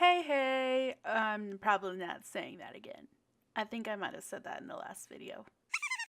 Hey, I'm probably not saying that again. I think I might have said that in the last video.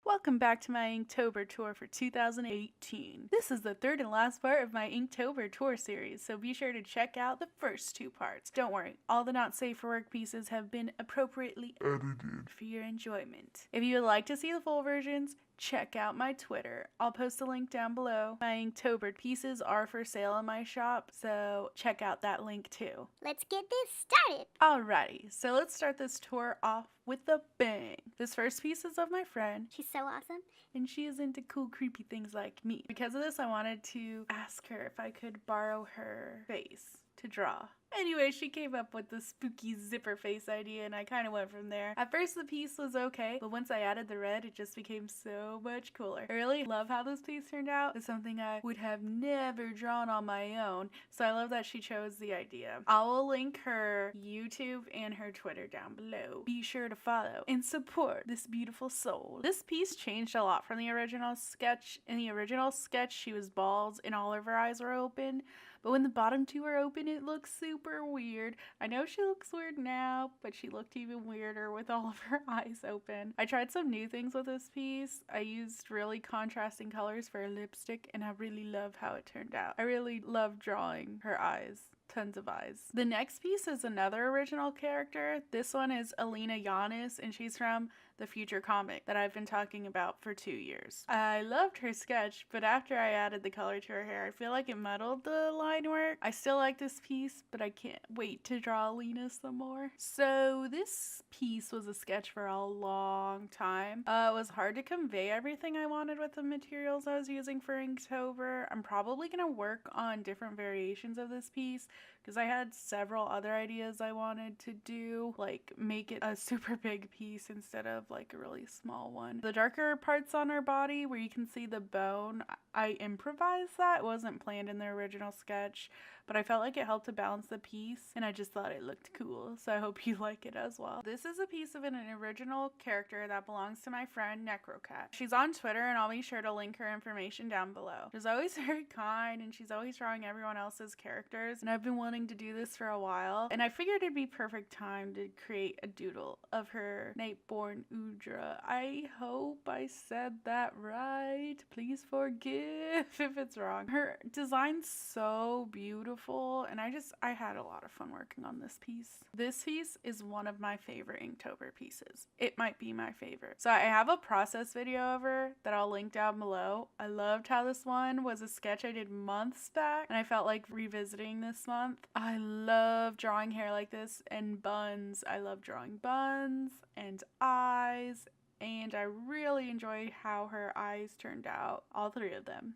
Welcome back to my Inktober tour for 2018. This is the third and last part of my Inktober tour series, so be sure to check out the first two parts. Don't worry, all the not safe for work pieces have been appropriately edited for your enjoyment. If you would like to see the full versions, check out my Twitter. I'll post a link down below. My Inktober pieces are for sale in my shop, so check out that link too. Let's get this started. Alrighty, so let's start this tour off with a bang. This first piece is of my friend. She's so awesome. And she is into cool, creepy things like me. Because of this, I wanted to ask her if I could borrow her face to draw. Anyway, she came up with the spooky zipper face idea and I kind of went from there. At first the piece was okay, but once I added the red, it just became so much cooler. I really love how this piece turned out. It's something I would have never drawn on my own, so I love that she chose the idea. I will link her YouTube and her Twitter down below. Be sure to follow and support this beautiful soul. This piece changed a lot from the original sketch. In the original sketch, she was bald and all of her eyes were open. But when the bottom two are open, it looks super weird. I know she looks weird now, but she looked even weirder with all of her eyes open. I tried some new things with this piece. I used really contrasting colors for a lipstick, and I really love how it turned out. I really love drawing her eyes. Tons of eyes. The next piece is another original character. This one is Alina Yanis, and she's from the Future comic that I've been talking about for 2 years. I loved her sketch, but after I added the color to her hair, I feel like it muddled the line work. I still like this piece, but I can't wait to draw Alina some more. So this piece was a sketch for a long time. It was hard to convey everything I wanted with the materials I was using for Inktober. I'm probably gonna work on different variations of this piece because I had several other ideas I wanted to do, like make it a super big piece instead of like a really small one. The darker parts on her body where you can see the bone, I improvised that. It wasn't planned in the original sketch, but I felt like it helped to balance the piece and I just thought it looked cool, so I hope you like it as well. This is a piece of an original character that belongs to my friend Nekrokat. She's on Twitter and I'll be sure to link her information down below. She's always very kind and she's always drawing everyone else's characters, and I've been wanting to do this for a while, and I figured it'd be perfect time to create a doodle of her night-born Oudrah. I hope I said that right. Please forgive if it's wrong. Her design's so beautiful, and I had a lot of fun working on this piece. This piece is one of my favorite Inktober pieces. It might be my favorite. So I have a process video of her that I'll link down below. I loved how this one was a sketch I did months back, and I felt like revisiting this month. I love drawing hair like this and buns. I love drawing buns and eyes, and I really enjoyed how her eyes turned out, all three of them.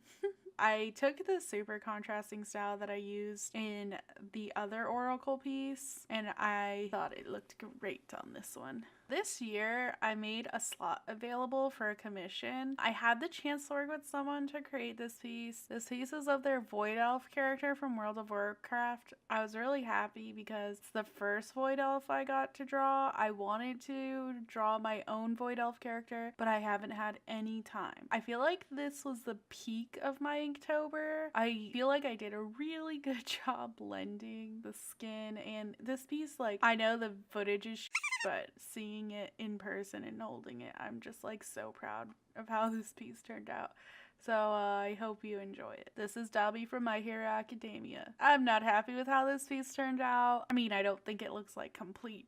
I took the super contrasting style that I used in the other Oracle piece, and I thought it looked great on this one. This year, I made a slot available for a commission. I had the chance to work with someone to create this piece. This piece is of their Void Elf character from World of Warcraft. I was really happy because it's the first Void Elf I got to draw. I wanted to draw my own Void Elf character, but I haven't had any time. I feel like this was the peak of my Inktober. I feel like I did a really good job blending the skin, and this piece, like, I know the footage is but seeing it in person and holding it, I'm just like so proud of how this piece turned out. So I hope you enjoy it. This is Dobby from My Hero Academia. I'm not happy with how this piece turned out. I mean, I don't think it looks like complete,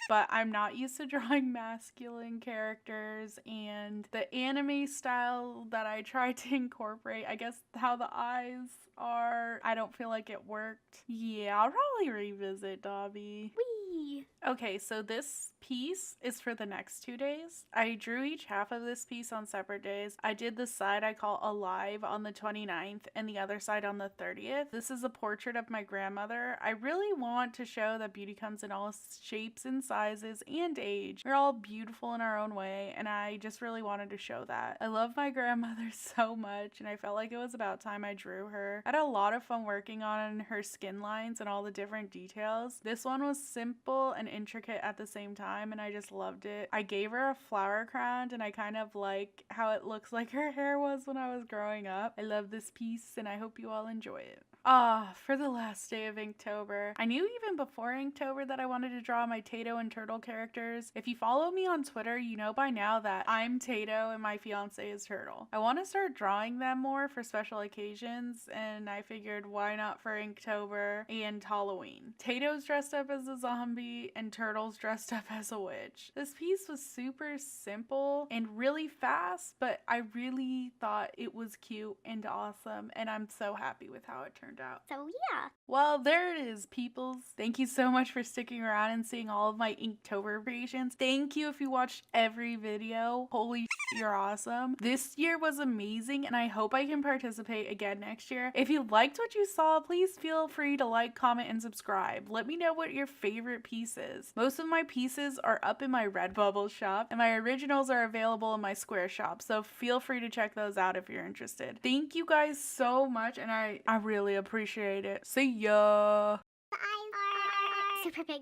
but I'm not used to drawing masculine characters, and the anime style that I tried to incorporate, I guess how the eyes are, I don't feel like it worked. Yeah, I'll probably revisit Dobby. Whee! Okay, so this piece is for the next 2 days. I drew each half of this piece on separate days. I did the side I call Alive on the 29th and the other side on the 30th. This is a portrait of my grandmother. I really want to show that beauty comes in all shapes and sizes and age. We're all beautiful in our own way, and I just really wanted to show that. I love my grandmother so much, and I felt like it was about time I drew her. I had a lot of fun working on her skin lines and all the different details. This one was simple and intricate at the same time, and I just loved it. I gave her a flower crown, and I kind of like how it looks like her hair was when I was growing up. I love this piece, and I hope you all enjoy it. For the last day of Inktober. I knew even before Inktober that I wanted to draw my Tato and Turtle characters. If you follow me on Twitter, you know by now that I'm Tato and my fiance is Turtle. I want to start drawing them more for special occasions, and I figured why not for Inktober and Halloween. Tato's dressed up as a zombie and Turtle's dressed up as a witch. This piece was super simple and really fast, but I really thought it was cute and awesome, and I'm so happy with how it turned out. So yeah. Well, there it is, peoples. Thank you so much for sticking around and seeing all of my Inktober creations. Thank you if you watched every video. Holy shit, you're awesome. This year was amazing, and I hope I can participate again next year. If you liked what you saw, please feel free to like, comment, and subscribe. Let me know what your favorite piece is. Most of my pieces are up in my Redbubble shop, and my originals are available in my Square shop, so feel free to check those out if you're interested. Thank you guys so much, and I really appreciate it. See ya! Super big.